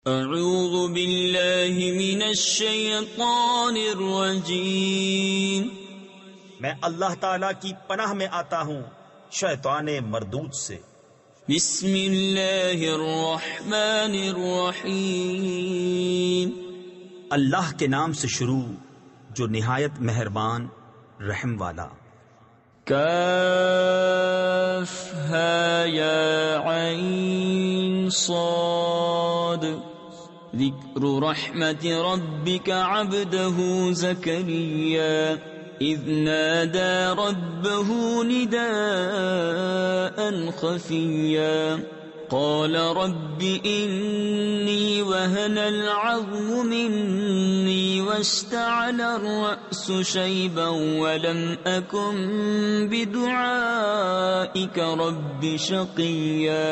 اعوذ باللہ من الشیطان الرجیم، میں اللہ تعالیٰ کی پناہ میں آتا ہوں شیطان مردود سے۔ بسم اللہ الرحمن الرحیم، اللہ کے نام سے شروع جو نہایت مہربان رحم والا۔ کاف ہا یا عین صاد، ذکر رحمت ربک عبدہ زکریا اذ نادى ربه نداء خفيا قال رب إني وهن العظم مني واشتعل الرأس شيبا ولم أكن بدعائك رب شقيا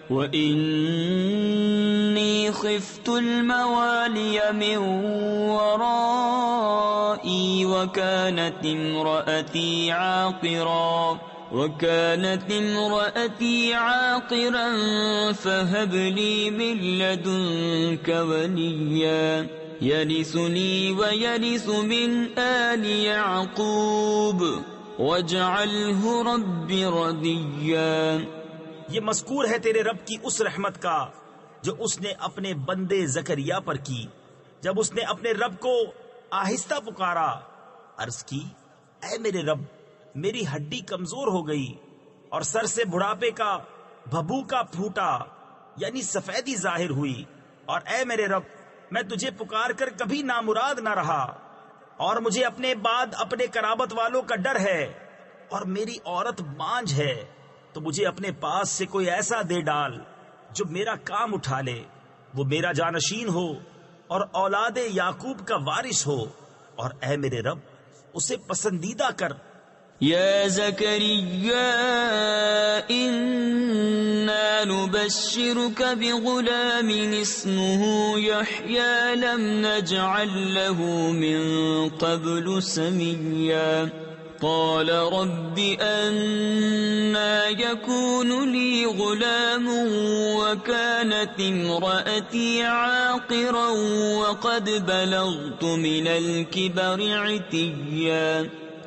وإني خفت الموالي من ورائي وكانت امرأتي عاقرا فهب لي من لدنك وليا يرثني ويرث من آل يعقوب واجعله رب رضيا۔ یہ مذکور ہے تیرے رب کی اس رحمت کا جو اس نے اپنے بندے زکریا پر کی جب اس نے اپنے رب کو آہستہ پکارا۔ عرض کی، اے میرے رب، میری ہڈی کمزور ہو گئی اور سر سے بڑھاپے کا بھبوکا پھوٹا، یعنی سفیدی ظاہر ہوئی، اور اے میرے رب، میں تجھے پکار کر کبھی نامراد نہ رہا، اور مجھے اپنے بعد اپنے قرابت والوں کا ڈر ہے، اور میری عورت بانجھ ہے، تو مجھے اپنے پاس سے کوئی ایسا دے ڈال جو میرا کام اٹھا لے، وہ میرا جانشین ہو اور اولاد یعقوب کا وارث ہو، اور اے میرے رب اسے پسندیدہ کر۔ یا زکریا انا نبشرک بغلام اسمه یحیی لم نجعل له من قبل سمیا قال رب أنا يكون لي غلام وكانت امرأتي عاقرا وقد بلغت من الكبر عتيا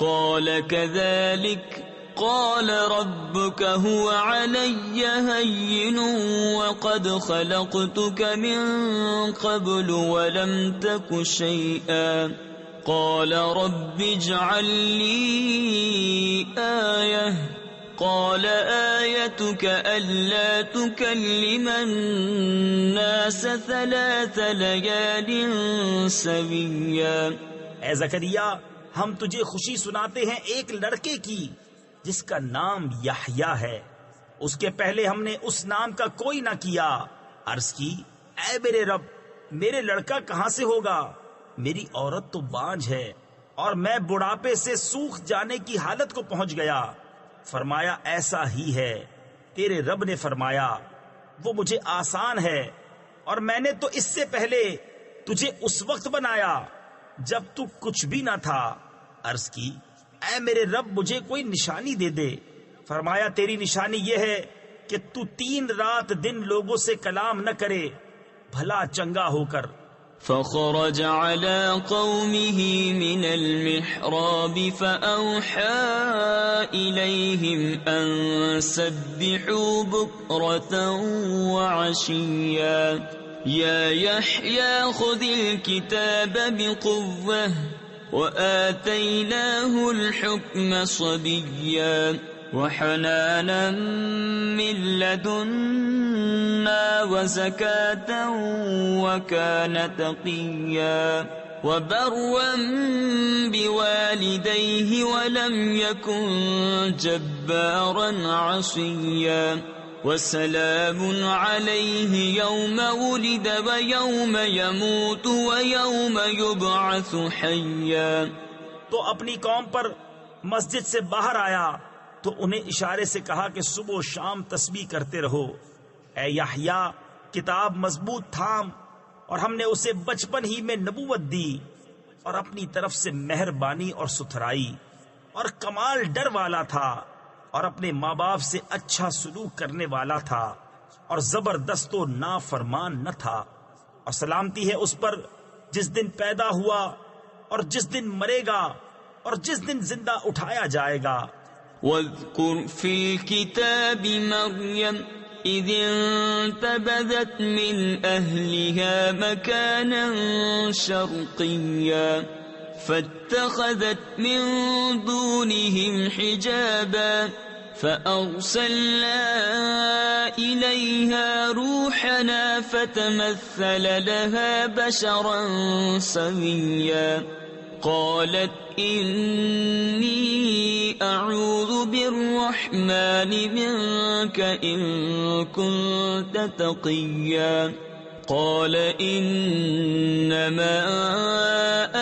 قال كذلك قال ربك هو علي هين وقد خلقتك من قبل ولم تك شيئا قال رب اجعل لي آية قال آيتك ألا تكلم الناس 3 ليال سويا۔ اے زکریا، ہم تجھے خوشی سناتے ہیں ایک لڑکے کی جس کا نام یحییٰ ہے، اس کے پہلے ہم نے اس نام کا کوئی نہ کیا۔ عرض کی، اے میرے رب، میرے لڑکا کہاں سے ہوگا؟ میری عورت تو بانجھ ہے اور میں بڑھاپے سے سوکھ جانے کی حالت کو پہنچ گیا۔ فرمایا، ایسا ہی ہے۔ تیرے رب نے فرمایا، وہ مجھے آسان ہے، اور میں نے تو اس سے پہلے تجھے اس وقت بنایا جب تو کچھ بھی نہ تھا۔ عرض کی، اے میرے رب، مجھے کوئی نشانی دے دے۔ فرمایا، تیری نشانی یہ ہے کہ تو 3 رات دن لوگوں سے کلام نہ کرے، بھلا چنگا ہو کر۔ فخرج على قومه من المحراب فأوحى إليهم أن سبحوا بكرة وعشيا يا يحيى خذ الكتاب بقوة وآتيناه الحكم صبيا وحنانا من لدنا وزكاة وكان تقيا وبرا بوالديه ولم يكن جبارا عصيا وسلام عليه يوم ولد ويوم يموت ويوم يبعث حيا۔ تو اپنی قوم پر مسجد سے باہر آیا تو انہیں اشارے سے کہا کہ صبح و شام تسبیح کرتے رہو۔ اے یحییٰ، کتاب مضبوط تھام، اور ہم نے اسے بچپن ہی میں نبوت دی، اور اپنی طرف سے مہربانی اور ستھرائی، اور کمال ڈر والا تھا، اور اپنے ماں باپ سے اچھا سلوک کرنے والا تھا، اور زبردست و نافرمان نہ تھا۔ اور سلامتی ہے اس پر جس دن پیدا ہوا اور جس دن مرے گا اور جس دن زندہ اٹھایا جائے گا۔ واذكر في الكتاب مريم إذ انتبذت من أهلها مكانا شرقيا فاتخذت من دونهم حجابا فأرسلنا إليها روحنا فتمثل لها بشرا سويا قالت إني أعوذ بالرحمن منك إن كنت تقيا قال إنما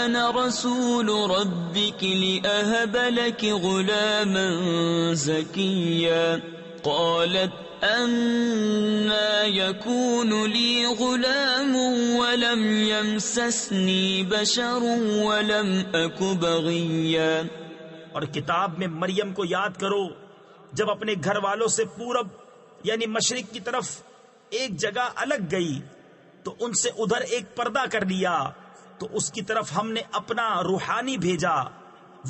أنا رسول ربك لأهب لك غلاما زكيا قالت أَنَّا يَكُونُ لِي غُلَامٌ وَلَمْ يَمْسَسْنِي بَشَرٌ وَلَمْ أَكُ بَغِيًّا۔ اور کتاب میں مریم کو یاد کرو جب اپنے گھر والوں سے پورب یعنی مشرق کی طرف ایک جگہ الگ گئی تو ان سے ادھر ایک پردہ کر لیا، تو اس کی طرف ہم نے اپنا روحانی بھیجا،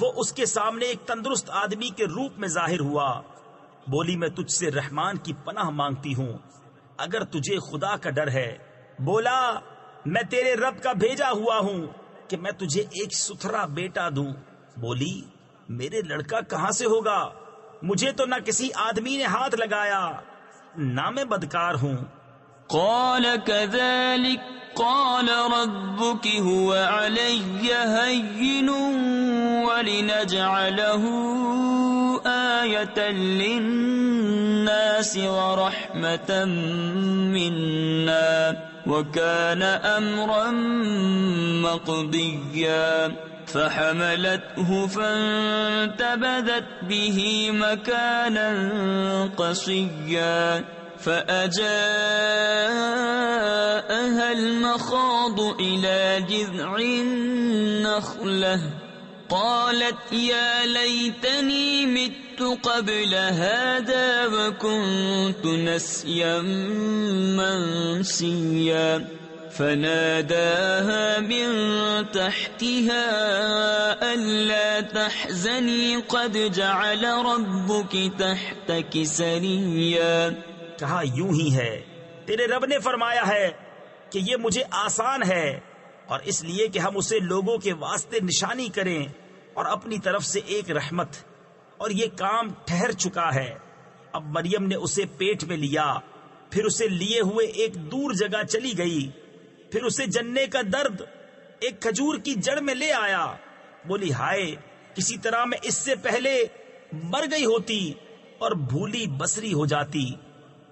وہ اس کے سامنے ایک تندرست آدمی کے روپ میں ظاہر ہوا۔ بولی میں تجھ سے رحمان کی پناہ مانگتی ہوں اگر تجھے خدا کا ڈر ہے۔ بولا میں تیرے رب کا بھیجا ہوا ہوں کہ میں تجھے ایک ستھرا بیٹا دوں۔ بولی میرے لڑکا کہاں سے ہوگا؟ مجھے تو نہ کسی آدمی نے ہاتھ لگایا نہ میں بدکار ہوں۔ قال كذلك قال ربك هو علي هين ولنجعله آية للناس ورحمة منا وكان أمرا مقضيا فحملته فانتبذت به مكانا قصيا فأجاءها المخاض إلى جذع النخلة قالت يا ليتني مت قبل هذا وكنت نسيا منسيا فناداها من تحتها ألا تحزني قد جعل ربك تحتك سريا۔ کہا یوں ہی ہے، تیرے رب نے فرمایا ہے کہ یہ مجھے آسان ہے، اور اس لیے کہ ہم اسے لوگوں کے واسطے نشانی کریں اور اپنی طرف سے ایک رحمت، اور یہ کام ٹھہر چکا ہے۔ اب مریم نے اسے پیٹ میں لیا، پھر اسے لیے ہوئے ایک دور جگہ چلی گئی، پھر اسے جننے کا درد ایک کھجور کی جڑ میں لے آیا۔ بولی ہائے کسی طرح میں اس سے پہلے مر گئی ہوتی اور بھولی بسری ہو جاتی،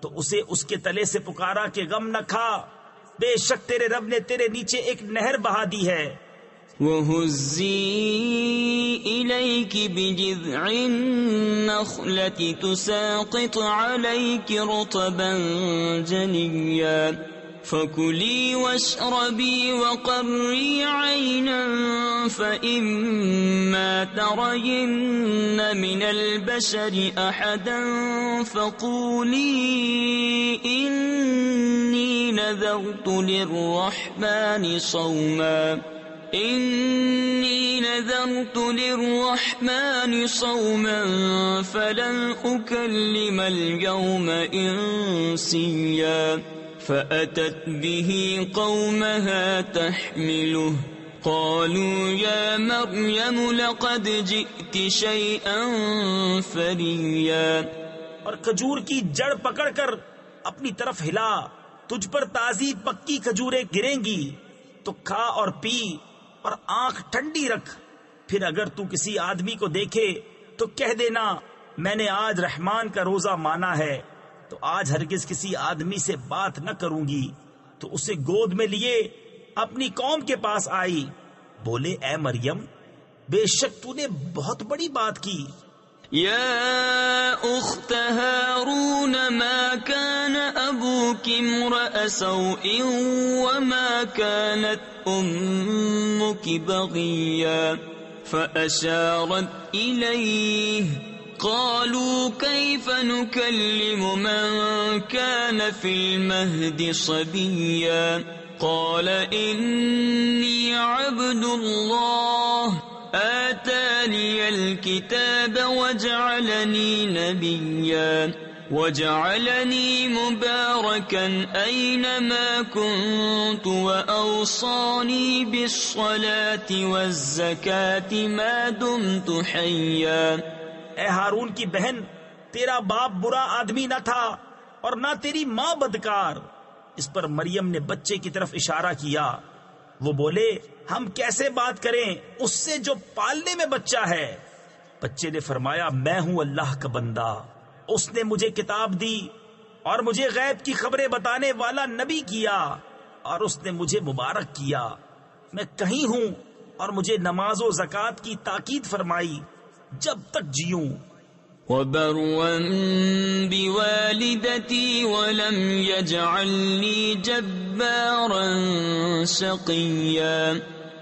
تو اسے اس کے تلے سے پکارا کہ غم نہ کھا، بے شک تیرے رب نے تیرے نیچے ایک نہر بہا دی ہے۔ وَهُزِّي إِلَيْكِ بِجِذْعِ النَّخْلَةِ تُسَاقِطْ عَلَيْكِ رُطَبًا جَنِيًّا فَكُلِي وَاشْرَبِي وَقَرِّي عَيْنًا فَإِمَّا تَرَيِنَّ مِنَ الْبَشَرِ أَحَدًا فَقُولِي إِنِّي نَذَرْتُ لِلرَّحْمَنِ صَوْمًا فَلَنْ أُكَلِّمَ الْيَوْمَ إِنسِيًّا فَأَتَتْ بِهِ قَوْمَهَا تَحْمِلُهُ قَالُوا يَا مَرْيَمُ لَقَدْ جِئْتِ شَيْئًا فَرِيًّا۔ اور کھجور کی جڑ پکڑ کر اپنی طرف ہلا، تجھ پر تازی پکی کھجوریں گریں گی، تو کھا اور پی اور آنکھ ٹھنڈی رکھ۔ پھر اگر تو کسی آدمی کو دیکھے تو کہہ دینا میں نے آج رحمان کا روزہ مانا ہے، تو آج ہرگز کسی آدمی سے بات نہ کروں گی۔ تو اسے گود میں لیے اپنی قوم کے پاس آئی۔ بولے اے مریم بے شک تو نے بہت بڑی بات کی۔ يا أخت هارون ما كان أبوك امرأ سوء وما كانت أمك بغيا فأشارت إليه قالوا كيف نكلم من كان في المهد صبيا قال إني عبد الله آتاني الكتاب وجعلني نبيا وجعلني مباركا أينما كنت وأوصاني بالصلاة والزكاة ما دمت حيا۔ اے ہارون کی بہن، تیرا باپ برا آدمی نہ تھا اور نہ تیری ماں بدکار۔ اس پر مریم نے بچے کی طرف اشارہ کیا۔ وہ بولے، ہم کیسے بات کریں اس سے جو پالنے میں بچہ ہے؟ بچے نے فرمایا، میں ہوں اللہ کا بندہ، اس نے مجھے کتاب دی اور مجھے غیب کی خبریں بتانے والا نبی کیا، اور اس نے مجھے مبارک کیا۔ میں کہیں ہوں اور مجھے نماز و زکوٰۃ کی تاکید فرمائی جب تک جیوں۔ وبرا بوالدتي ولم يجعلني جبارا شقيا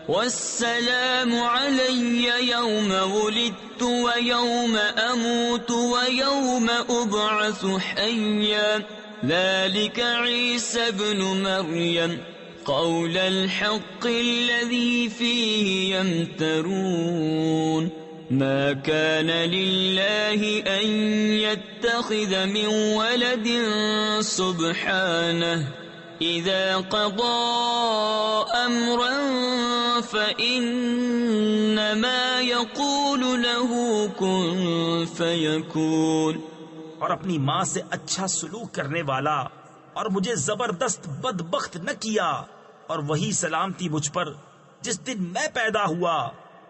والسلام علي يوم ولدت ويوم أموت ويوم أبعث حيا ذلك عيسى ابن مريم قول الحق الذي فيه يمترون ما كان لله أن يتخذ من ولد سبحانه إذا قضى أمرا فإنما يقول له كن فيكون۔ اور اپنی ماں سے اچھا سلوک کرنے والا اور مجھے زبردست بدبخت نہ کیا، اور وہی سلامتی مجھ پر جس دن میں پیدا ہوا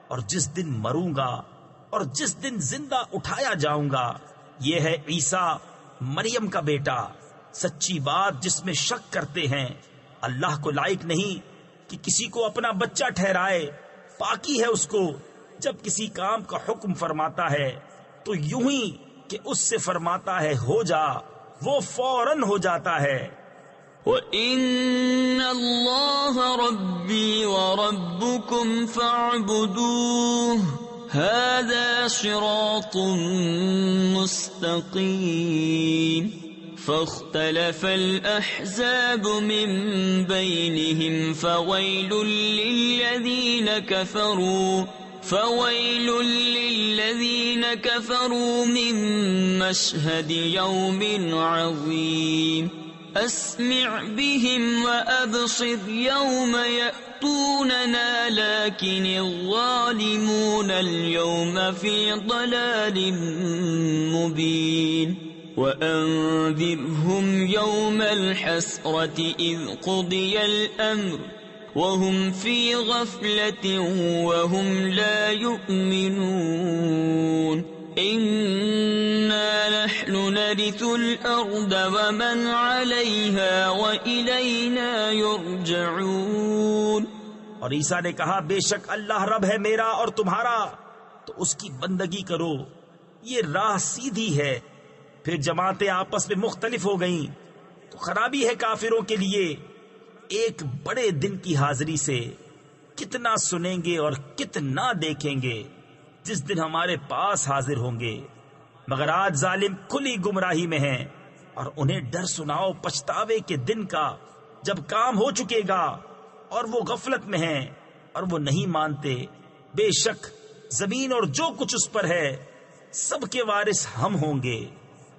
اور جس دن مروں گا اور جس دن زندہ اٹھایا جاؤں گا۔ یہ ہے عیسیٰ مریم کا بیٹا، سچی بات جس میں شک کرتے ہیں۔ اللہ کو لائق نہیں کہ کسی کو اپنا بچہ ٹھہرائے، پاکی ہے اس کو۔ جب کسی کام کا حکم فرماتا ہے تو یوں ہی کہ اس سے فرماتا ہے ہو جا، وہ فوراً ہو جاتا ہے۔ وَإِنَّ اللَّهَ رَبِّي وَرَبُّكُمْ فَاعْبُدُوهُ هَذَا صِرَاطٌ مُسْتَقِيمٌ۔ فَاخْتَلَفَ الْأَحْزَابُ مِنْ بَيْنِهِمْ فَوَيْلٌ لِلَّذِينَ كَفَرُوا مِنْ مَشْهَدِ يَوْمٍ عَظِيمٍ۔ أسمع بهم وأبصر يوم يأتوننا لكن الظالمون اليوم في ضلال مبين۔ وأنذرهم يوم الحسرة إذ قضي الأمر وهم في غفلة وهم لا يؤمنون۔ إنا نحن نرث الأرض ومن عليها وإلينا يرجعون۔ اور عیسیٰ نے کہا، بے شک اللہ رب ہے میرا اور تمہارا، تو اس کی بندگی کرو، یہ راہ سیدھی ہے۔ پھر جماعتیں آپس میں مختلف ہو گئیں تو خرابی ہے کافروں کے لیے۔ ایک بڑے دن کی حاضری سے کتنا سنیں گے اور کتنا دیکھیں گے جس دن ہمارے پاس حاضر ہوں گے، مگر آج ظالم کھلی گمراہی میں ہیں۔ اور انہیں ڈر سناؤ پچھتاوے کے دن کا جب کام ہو چکے گا اور وہ غفلت میں ہیں اور وہ نہیں مانتے۔ بے شک زمین اور جو کچھ اس پر ہے سب کے وارث ہم ہوں گے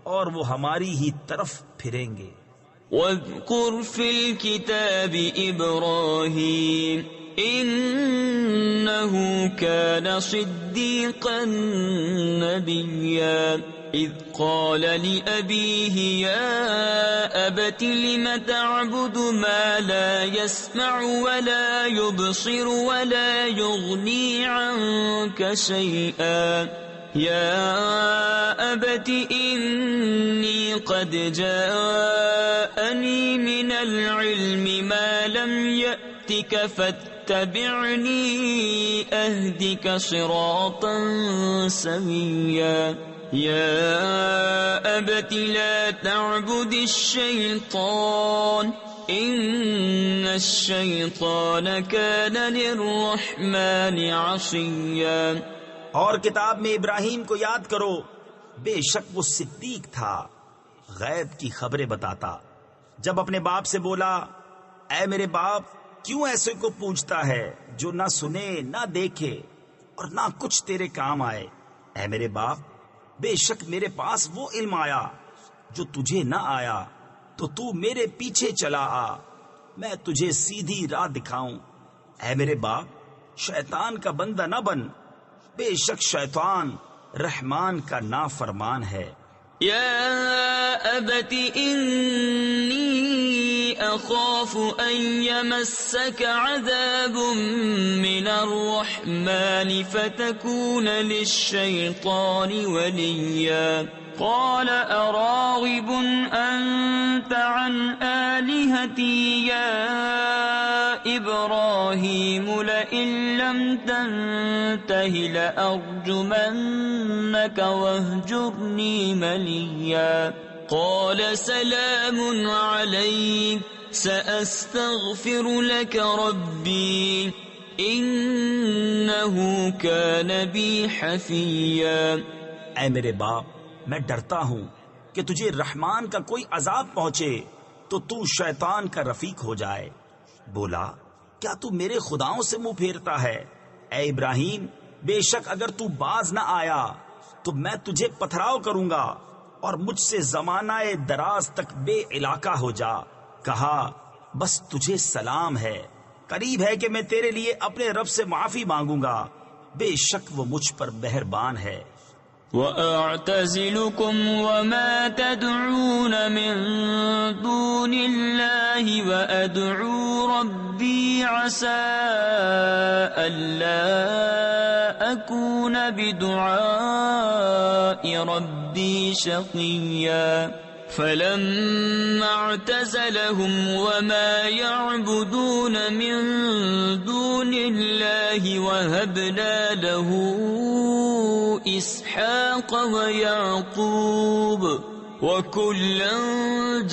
اور وہ ہماری ہی طرف پھریں گے۔ وَاذْكُرْ فِي الْكِتَابِ إِبْرَاهِيمَ إِنَّهُ كَانَ صِدِّيقًا نَبِيًّا إِذْ قَالَ لِأَبِيهِ يَا أَبَتِ لِمَ تَعْبُدُ مَا لَا يَسْمَعُ وَلَا يُبْصِرُ وَلَا يُغْنِي عَنكَ شَيْئًا يَا أَبَتِ إِنِّي قَدْ جَاءَنِي مِنَ الْعِلْمِ مَا لَمْ يَأْتِكَ فَاتَّبِعْنِي أَهْدِكَ صِرَاطًا سَوِيًّا يَا أَبَتِ لَا تَعْبُدِ الشَّيْطَانَ إِنَّ الشَّيْطَانَ كَانَ لِلرَّحْمَنِ عَصِيًّا۔ اور کتاب میں ابراہیم کو یاد کرو بے شک وہ صدیق تھا، غیب کی خبریں بتاتا۔ جب اپنے باپ سے بولا، اے میرے باپ، کیوں ایسے کو پوچھتا ہے جو نہ سنے نہ دیکھے اور نہ کچھ تیرے کام آئے؟ اے میرے باپ، بے شک میرے پاس وہ علم آیا جو تجھے نہ آیا، تو تو میرے پیچھے چلا آ، میں تجھے سیدھی راہ دکھاؤں۔ اے میرے باپ، شیطان کا بندہ نہ بن، بے شک شیطان رحمان کا نافرمان ہے۔ يا أبت إني أخاف أن يمسك عذاب من الرحمن فتكون للشيطان وليا قال أراغب أنت عن آلهتي يا إبراهيم لئن لم تنته لأرجمنك واهجرني مليا قال سلام عليك سأستغفر لك ربي إنه كان بي حفيا۔ اے میرے باپ، میں ڈرتا ہوں کہ تجھے رحمان کا کوئی عذاب پہنچے تو تو شیطان کا رفیق ہو جائے۔ بولا، کیا تو میرے خداؤں سے منہ پھیرتا ہے؟ اے ابراہیم، بے شک اگر تو باز نہ آیا تو میں تجھے پتھراؤ کروں گا اور مجھ سے زمانہ دراز تک بے علاقہ ہو جا۔ کہا، بس تجھے سلام ہے، قریب ہے کہ میں تیرے لیے اپنے رب سے معافی مانگوں گا، بے شک وہ مجھ پر مہربان ہے۔ وَأَعْتَزِلُكُمْ وَمَا تَدْعُونَ مِن دُونِ اللَّهِ وَأَدْعُو رَبِّي عَسَىٰ أَلَّا أَكُونَ بِدُعَاءِ رَبِّي شَقِيًّا فَلَمَّا اعْتَزَلَهُمْ وَمَا يَعْبُدُونَ مِن دُونِ اللَّهِ وَهَبْنَا لَهُ إِسْحَاقَ وَيَعْقُوبَ وَكُلًّا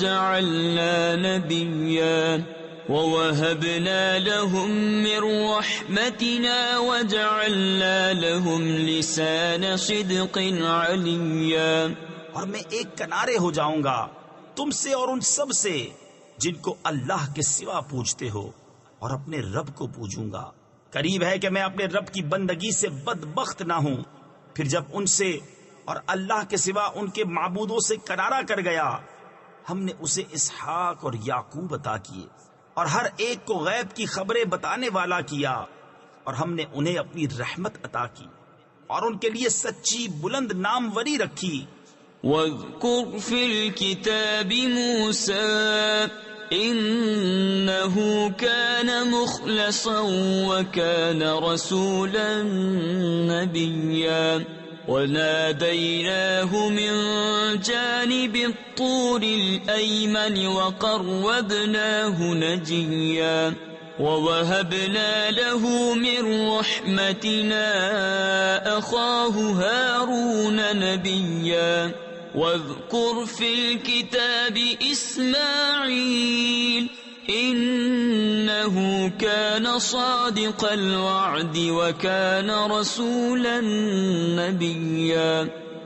جَعَلْنَا نَبِيًّا وَوَهَبْنَا لَهُم مِّن رَّحْمَتِنَا وَجَعَلْنَا لَهُمْ لِسَانَ صِدْقٍ عَلِيًّا۔ اور میں ایک کنارے ہو جاؤں گا تم سے اور ان سب سے جن کو اللہ کے سوا پوجتے ہو، اور اپنے رب کو پوجوں گا۔ قریب ہے کہ میں اپنے رب کی بندگی سے بدبخت نہ ہوں۔ پھر جب ان سے اور اللہ کے سوا ان کے معبودوں سے کنارہ کر گیا، ہم نے اسے اسحاق اور یعقوب عطا کیے، اور ہر ایک کو غیب کی خبریں بتانے والا کیا، اور ہم نے انہیں اپنی رحمت عطا کی اور ان کے لیے سچی بلند ناموری رکھی۔ وَاذْكُرْ فِي الْكِتَابِ مُوسَىٰ إِنَّهُ كَانَ مُخْلَصًا وَكَانَ رَسُولًا نَبِيًّا وَنَادَيْنَاهُ مِن جَانِبِ الطُّورِ الْأَيْمَنِ وَقَرَّبْنَاهُ نَجِيًّا وَوَهَبْنَا لَهُ مِن رَّحْمَتِنَا أَخَاهُ هَارُونَ نَبِيًّا وَاذْكُرْ فِي الْكِتَابِ إِسْمَاعِيلَ إِنَّهُ كَانَ صَادِقَ الْوَعْدِ وَكَانَ رَسُولًا نَبِيًّا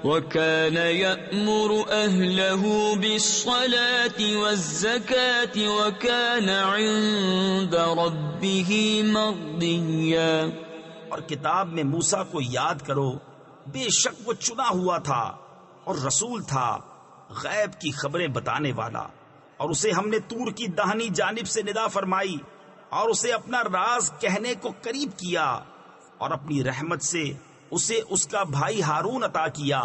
وَكَانَ يَأْمُرُ أَهْلَهُ بِالصَّلَاةِ وَالزَّكَاةِ وَكَانَ عِندَ رَبِّهِ مَرْضِيًّا۔ اور کتاب میں موسیٰ کو یاد کرو، بے شک وہ چنا ہوا تھا اور رسول تھا، غیب کی خبریں بتانے والا، اور اسے ہم نے طور کی داہنی جانب سے ندا فرمائی اور اسے اپنا راز کہنے کو قریب کیا، اور اپنی رحمت سے اسے اس کا بھائی ہارون عطا کیا،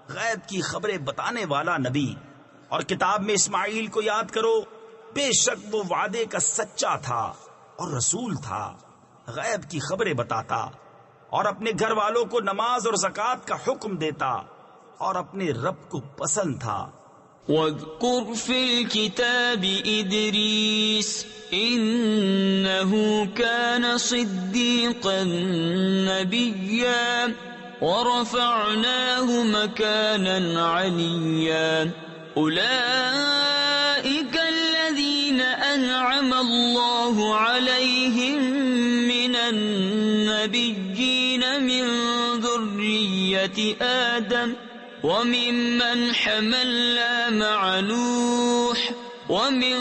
غیب کی خبریں بتانے والا نبی۔ اور کتاب میں اسماعیل کو یاد کرو، بے شک وہ وعدے کا سچا تھا اور رسول تھا، غیب کی خبریں بتاتا اور اپنے گھر والوں کو نماز اور زکوٰۃ کا حکم دیتا اور اپنے رب کو پسند تھا۔ وَاذْكُرْ فِي الْكِتَابِ إِدْرِيسَ إِنَّهُ كَانَ صِدِّيقًا نَبِيًّا وَرَفَعْنَاهُ مَكَانًا عَلِيًّا أُولَئِكَ الَّذِينَ أَنْعَمَ اللَّهُ عَلَيْهِمْ مِنَ النَّبِيِّينَ مِن ذُرِّيَّةِ آدَمَ وممن حملنا مع نوح ومن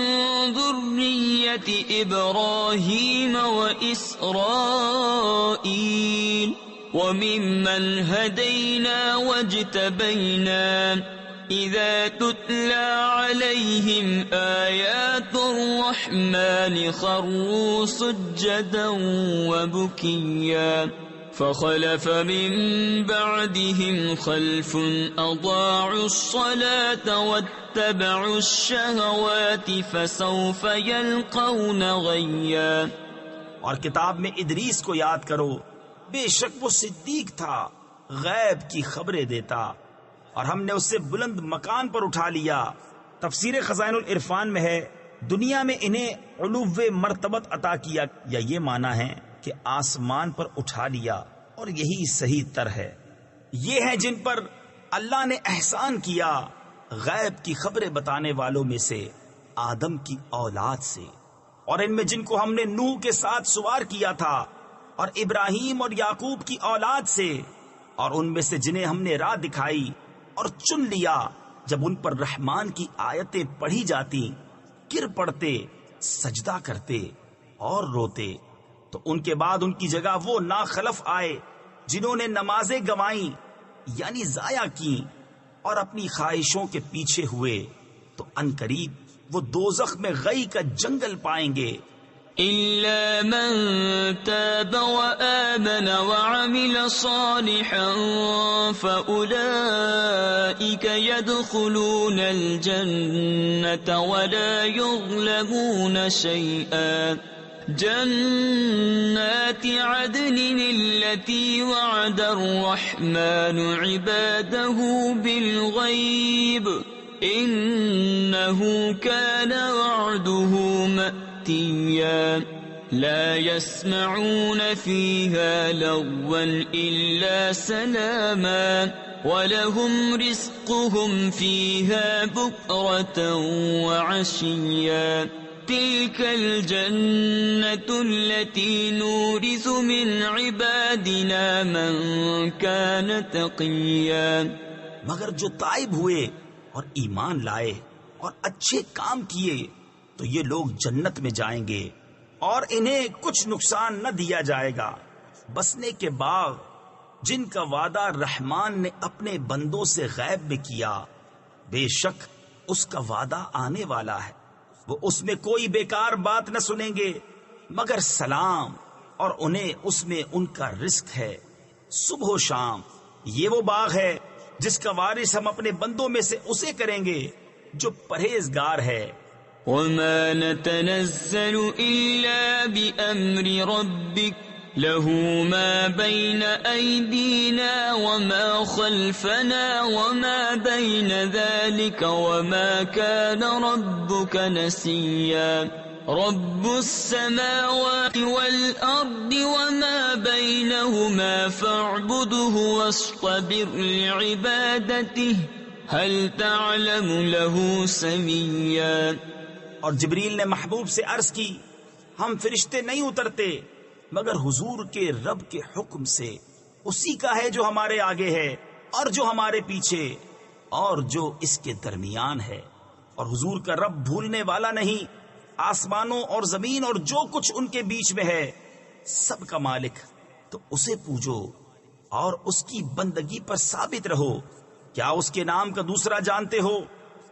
ذرية إبراهيم وإسرائيل وممن هدينا واجتبينا إذا تتلى عليهم آيات الرحمن خروا سجدا وبكيا فخلف من بعدهم خلف أضاعوا الصلاة واتبعوا الشهوات فسوف يلقون غيا. اور کتاب میں ادریس کو یاد کرو، بے شک وہ صدیق تھا، غیب کی خبریں دیتا، اور ہم نے اسے بلند مکان پر اٹھا لیا. تفسیر خزائن العرفان میں ہے دنیا میں انہیں علو مرتبت عطا کیا، یا یہ معنی ہے کہ آسمان پر اٹھا لیا، اور یہی صحیح تر ہے. یہ ہیں جن پر اللہ نے احسان کیا، غیب کی خبریں بتانے والوں میں سے آدم کی اولاد سے، اور ان میں جن کو ہم نے نوح کے ساتھ سوار کیا تھا، اور ابراہیم اور یعقوب کی اولاد سے، اور ان میں سے جنہیں ہم نے راہ دکھائی اور چن لیا. جب ان پر رحمان کی آیتیں پڑھی جاتی گر پڑتے، سجدہ کرتے اور روتے. تو ان کے بعد ان کی جگہ وہ ناخلف آئے جنہوں نے نمازیں گنوائیں یعنی ضائع کی اور اپنی خواہشوں کے پیچھے ہوئے، تو عنقریب وہ دوزخ میں غی کا جنگل پائیں گے. إلا من تاب وآمن وعمل صالحا فأولئك يدخلون الجنة ولا يظلمون شيئا. جنات عدن التي وعد الرحمن عباده بالغيب إنه كان وعده مأتيا. لا يسمعون فيها لغوا إلا سلاما ولهم رزقهم فيها بكرة وعشيا. تلك الجنة التي نورث من عبادنا من كان تقيا. مگر جو تائب ہوئے اور ایمان لائے اور اچھے کام کیے تو یہ لوگ جنت میں جائیں گے اور انہیں کچھ نقصان نہ دیا جائے گا. بسنے کے باغ جن کا وعدہ رحمان نے اپنے بندوں سے غیب میں کیا، بے شک اس کا وعدہ آنے والا ہے. وہ اس میں کوئی بیکار بات نہ سنیں گے مگر سلام، اور انہیں اس میں ان کا رزق ہے صبح و شام. یہ وہ باغ ہے جس کا وارث ہم اپنے بندوں میں سے اسے کریں گے جو پرہیزگار ہے. وما نتنزل إلا بأمر ربك له ما بين أيدينا وما خلفنا وما بين ذلك وما كان ربك نسيا. رب السماوات والأرض وما بينهما فاعبده واصطبر لعبادته هل تعلم له سميا. اور جبریل نے محبوب سے عرض کی، ہم فرشتے نہیں اترتے مگر حضور کے رب کے حکم سے. اسی کا ہے جو ہمارے آگے ہے اور جو ہمارے پیچھے اور جو اس کے درمیان ہے. اور حضور کا رب بھولنے والا نہیں. آسمانوں اور زمین اور جو کچھ ان کے بیچ میں ہے سب کا مالک، تو اسے پوجو اور اس کی بندگی پر ثابت رہو. کیا اس کے نام کا دوسرا جانتے ہو؟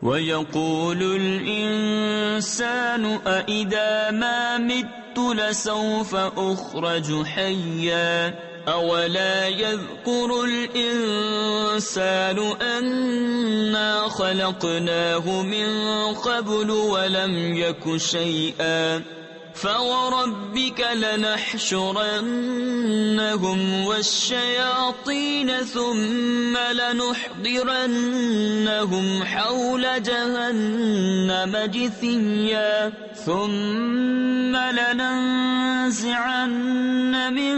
وَيَقُولُ الْإِنسَانُ أَإِذَا مَا مِتُّ لَسَوْفَ أُخْرَجُ حَيًّا أَوَلَا يَذْكُرُ الْإِنسَانُ أَنَّا خَلَقْنَاهُ مِنْ قَبْلُ وَلَمْ يَكُ شَيْئًا. فَوَرَبِّكَ لَنَحْشُرَنَّهُمْ وَالشَّيَاطِينَ ثُمَّ لَنُحْضِرَنَّهُمْ حَوْلَ جَهَنَّمَ جِثِيًّا. ثُمَّ لَنَنزِعَنَّ مِنْ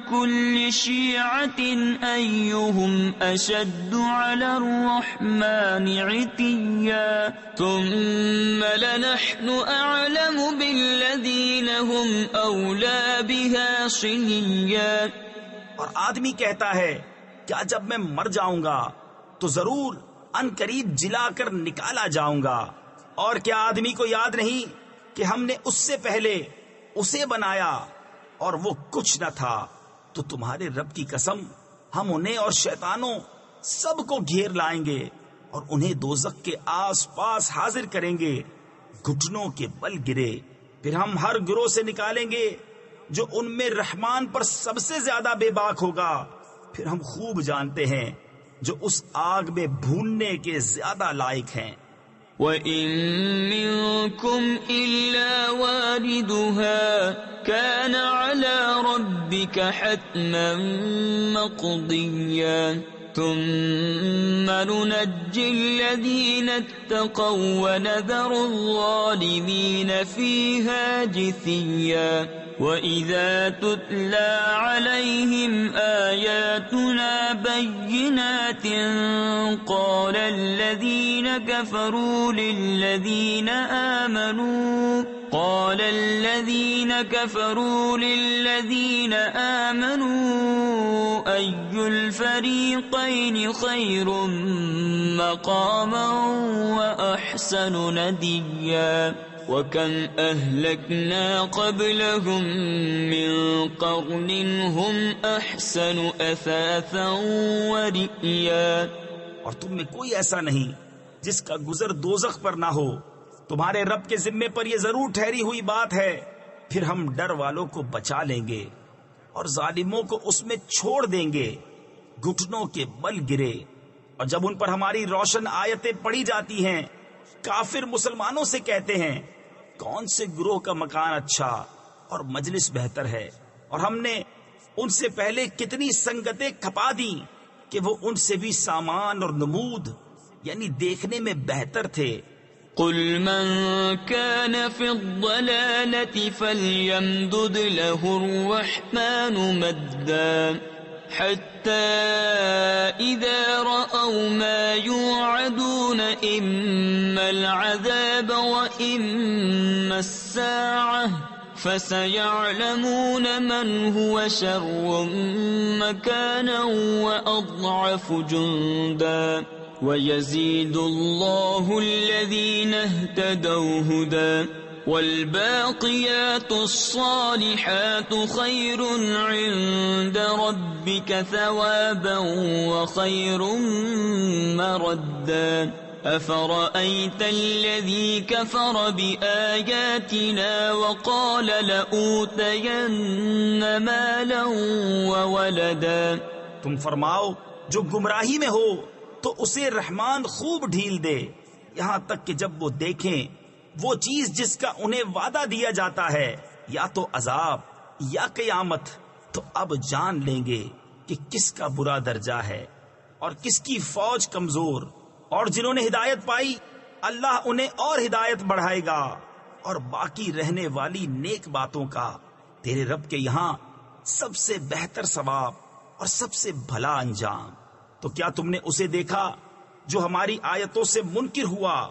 كُلِّ شِيعَةٍ أَيُّهُمْ أَشَدُّ عَلَى الرَّحْمَنِ عِتِيًّا. ثُمَّ لَنَحْنُ أَعْلَمُ بِالَّذِينَ هُمْ أَوْلَى بِهَا صِلِيًّا. اور آدمی کہتا ہے کیا جب میں مر جاؤں گا تو ضرور ان قریب جلا کر نکالا جاؤں گا۔ اور کیا آدمی کو یاد نہیں کہ ہم نے اس سے پہلے اسے بنایا اور وہ کچھ نہ تھا؟ تو تمہارے رب کی قسم، ہم انہیں اور شیطانوں سب کو گھیر لائیں گے اور انہیں دوزخ کے آس پاس حاضر کریں گے، گھٹنوں کے بل گرے۔ پھر ہم ہر گروہ سے نکالیں گے جو ان میں رحمان پر سب سے زیادہ بے باک ہوگا۔ پھر ہم خوب جانتے ہیں جو اس آگ میں بھوننے کے زیادہ لائق ہیں۔ وَإِن مِّنكُمْ إِلَّا وَارِدُهَا كَانَ عَلَى رَبِّكَ حَتْمًا مَّقْضِيًّا ثُمَّ نُنَجِّي الَّذِينَ اتَّقَوْا وَنَذَرُ الظَّالِمِينَ فِيهَا جِثِيًّا وَإِذَا تُتْلَى عَلَيْهِمْ آيَاتُنَا بَيِّنَاتٍ قَالَ الَّذِينَ كَفَرُوا لِلَّذِينَ آمَنُوا أَيُّ الْفَرِيقَيْنِ خَيْرٌ مَّقَامًا وَأَحْسَنُ نَدِيًّا وَكَمْ أَهْلَكْنَا قَبْلَهُمْ مِنْ قَرْنٍ هُمْ أَحْسَنُ أَثَاثًا وَرِئْيًا۔ اور تم میں کوئی ایسا نہیں جس کا گزر دوزخ پر نہ ہو۔ تمہارے رب کے ذمے پر یہ ضرور ٹھہری ہوئی بات ہے۔ پھر ہم ڈر والوں کو بچا لیں گے اور ظالموں کو اس میں چھوڑ دیں گے، گھٹنوں کے بل گرے۔ اور جب ان پر ہماری روشن آیتیں پڑھی جاتی ہیں، کافر مسلمانوں سے کہتے ہیں کون سے گروہ کا مکان اچھا اور مجلس بہتر ہے، اور ہم نے ان سے پہلے کتنی سنگتیں کھپا دی کہ وہ ان سے بھی سامان اور نمود یعنی دیکھنے میں بہتر تھے۔ قل من كان في الضلالة فليمدد له الرحمن مدا حتى إذا رأوا ما يوعدون إما العذاب وإما الساعة فسيعلمون من هو شر مكانا وأضعف جندا وَيَزِيدُ اللَّهُ الَّذِينَ اهْتَدَوْا هُدًى وَالْبَاقِيَاتُ الصَّالِحَاتُ خَيْرٌ عِندَ رَبِّكَ ثَوَابًا وَخَيْرٌ مَّرَدًّا أَفَرَأَيْتَ الَّذِي كَفَرَ بِآيَاتِنَا وَقَالَ لَأُوتَيَنَّ مَالًا وَوَلَدًا۔ تم فرماؤ جو گمراہی میں ہو تو اسے رحمان خوب ڈھیل دے، یہاں تک کہ جب وہ دیکھیں وہ چیز جس کا انہیں وعدہ دیا جاتا ہے، یا تو عذاب یا قیامت، تو اب جان لیں گے کہ کس کا برا درجہ ہے اور کس کی فوج کمزور۔ اور جنہوں نے ہدایت پائی اللہ انہیں اور ہدایت بڑھائے گا اور باقی رہنے والی نیک باتوں کا تیرے رب کے یہاں سب سے بہتر ثواب اور سب سے بھلا انجام۔ تو کیا تم نے اسے دیکھا جو ہماری آیتوں سے منکر ہوا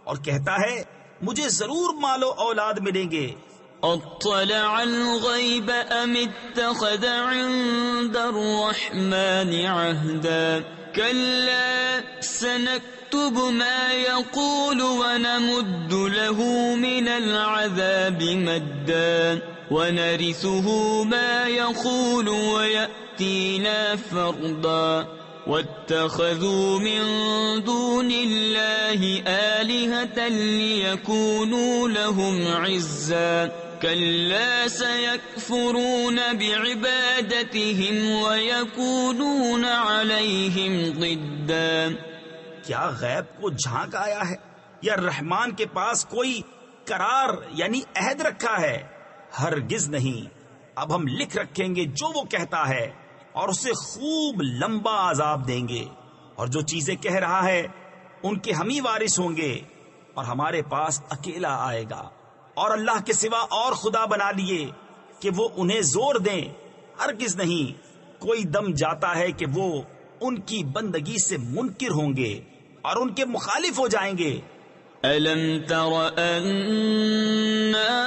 اور کہتا ہے مجھے ضرور مال و اولاد ملیں گے؟ اطلع الغیب ام اتخذ عند الرحمن عہدا کلا سنکتب ما يقول ونمد له من العذاب مدا ونرثه ما يقول ويأتينا فردا واتخذوا من دون الله آلهة ليكونوا لهم عزا كلا سيكفرون بعبادتهم ويكونون عليهم ضدا۔ کیا غیب کو جھانک آیا ہے یا رحمان کے پاس کوئی قرار یعنی عہد رکھا ہے؟ ہرگز نہیں۔ اب ہم لکھ رکھیں گے جو وہ کہتا ہے اور اسے خوب لمبا عذاب دیں گے، اور جو چیزیں کہہ رہا ہے ان کے ہم ہی وارث ہوں گے، اور ہمارے پاس اکیلا آئے گا، اور اللہ کے سوا اور خدا بنا لیے کہ وہ انہیں زور دیں۔ ہرگز نہیں، کوئی دم جاتا ہے کہ وہ ان کی بندگی سے منکر ہوں گے اور ان کے مخالف ہو جائیں گے۔ أَلَمْ تَرَ أَنَّا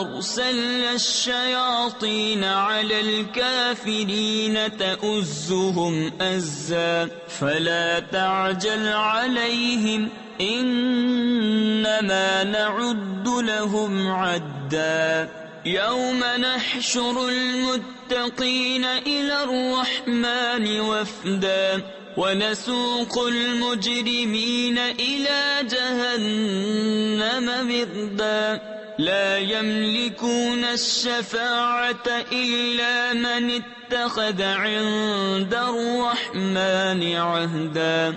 أرسلنا الشياطين على الكافرين تؤزهم أزا فلا تعجل عليهم إنما نعد لهم عدا يوم نحشر المتقين إلى الرحمن وفدا ونسوق المجرمين إلى جهنم وردا لا يملكون الشفاعة إلا من اتخذ عند الرحمن عهدا.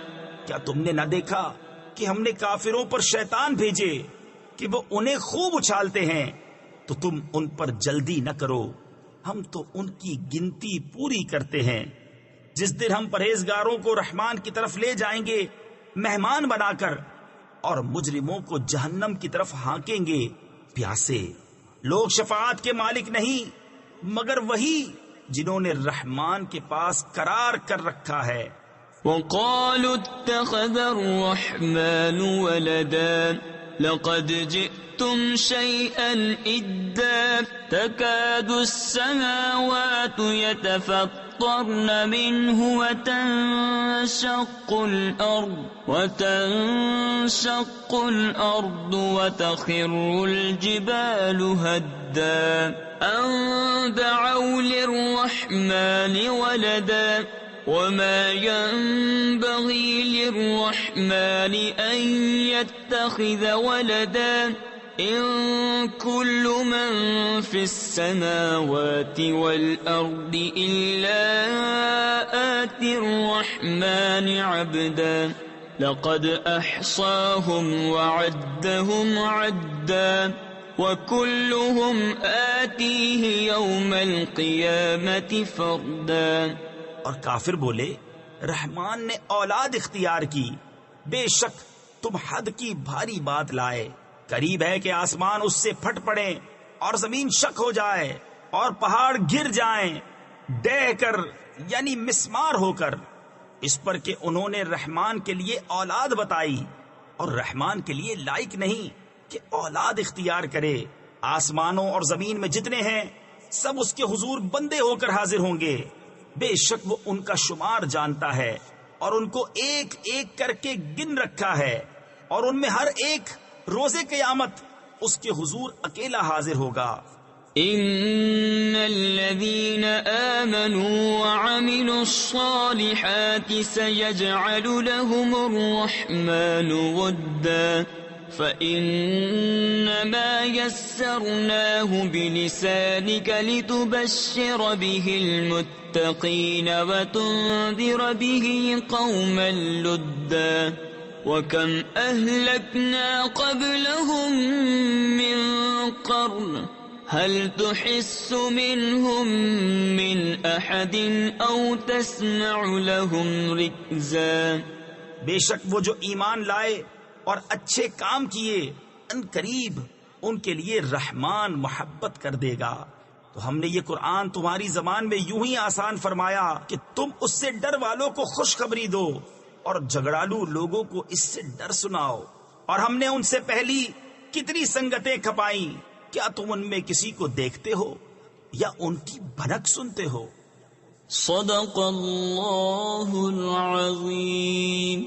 کیا تم نے نہ دیکھا کہ ہم نے کافروں پر شیطان بھیجے کہ وہ انہیں خوب اچھالتے ہیں، تو تم ان پر جلدی نہ کرو، ہم تو ان کی گنتی پوری کرتے ہیں. جس دن ہم پرہیزگاروں کو رحمان کی طرف لے جائیں گے مہمان بنا کر، اور مجرموں کو جہنم کی طرف ہانکیں گے پیاسے. لوگ شفاعت کے مالک نہیں مگر وہی جنہوں نے رحمان کے پاس قرار کر رکھا ہے. وقالوا اتخذ الرحمن ولدا لقد جئتم شيئا إدا تكاد السماوات يتفطرن منه وتنشق الأرض وتخر الجبال هدا أن دعوا للرحمن ولدا وما ينبغي للرحمن أن يتخذ ولدا إن كل من في السماوات والأرض إلا آتي الرحمن عبدا لقد أحصاهم وعدهم عدا وكلهم آتيه يوم القيامة فردا. اور کافر بولے رحمان نے اولاد اختیار کی، بے شک تم حد کی بھاری بات لائے. قریب ہے کہ آسمان اس سے پھٹ پڑے اور زمین شک ہو جائے اور پہاڑ گر جائیں ڈہ کر، یعنی مسمار ہو کر، اس پر کہ انہوں نے رحمان کے لیے اولاد بتائی، اور رحمان کے لیے لائق نہیں کہ اولاد اختیار کرے. آسمانوں اور زمین میں جتنے ہیں سب اس کے حضور بندے ہو کر حاضر ہوں گے. بے شک وہ ان کا شمار جانتا ہے اور ان کو ایک ایک کر کے گن رکھا ہے، اور ان میں ہر ایک روز قیامت اس کے حضور اکیلا حاضر ہوگا. ان الذين آمنوا وعملوا الصالحات سيجعل لهم الرحمن ودا فإنما يسرناه بلسانك لتبشر به المتقين وتنذر به قوما لدا وكم أهلكنا قبلهم من قرن هل تحس منهم من أحد أو تسمع لهم ركزا. بے شک وہ جو ایمان لائے اور اچھے کام کیے ان قریب ان کے لیے رحمان محبت کر دے گا. تو ہم نے یہ قرآن تمہاری زبان میں یوں ہی آسان فرمایا کہ تم اس سے ڈر والوں کو خوشخبری دو اور جھگڑالو لوگوں کو اس سے ڈر سناؤ. اور ہم نے ان سے پہلی کتنی سنگتیں کھپائیں، کیا تم ان میں کسی کو دیکھتے ہو یا ان کی بھنک سنتے ہو؟ صدق اللہ العظیم.